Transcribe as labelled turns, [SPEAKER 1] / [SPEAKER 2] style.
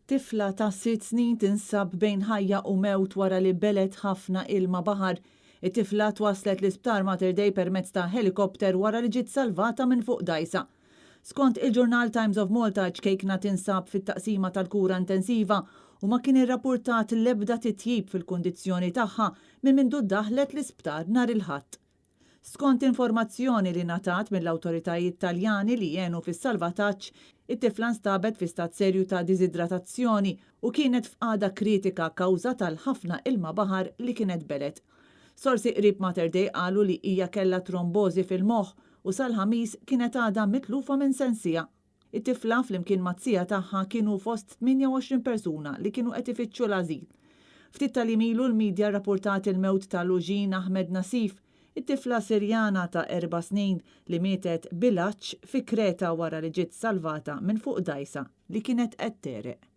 [SPEAKER 1] Tifla ta' 6 snin tinsab bejn ħajja u mewt wara li belet ħafna ilma baħar. It-tifla twaslet l-isptar Mater Dei permezz ta' helikopter wara li ġiet salvata minn fuq dajsa. Skont il-ġurnal Times of Malta ċkejkna tinsab fit-taqsima tal-kura intensiva u ma kien irrapportat l-ebda titjib fil-kundizzjoni tagħha minn mindu daħlet l-isptar nhar il-Ħadd. Skont informazzjoni li ngħatat mill-awtoritajiet Taljani li jgħenu fis-salvataġġ, it-tifla nstabet fi stat serju ta' diżidratazzjoni u kienet f'qagħda kritika kawża tal-ħafna ilma baħar li kienet belet. Sorsi qrib Mater Dei qalu li hija kellha trombożi fil-moħħ u sal-ħamis kienet għadha mitlufa minn sensija. It-tifla flimkien mazzija tagħha kienu fost 28 persuna li kienu qed ifittxu l-ażil. Ftit tal-imilu l-medja rrapportat il-mewt ta' Luġin Ahmed Nasif, it-tifla Sirjana ta' 4 snin li mietet bilaċċ fi Kreta wara li ġiet salvata minn fuq dajsa li kienet qed tereq.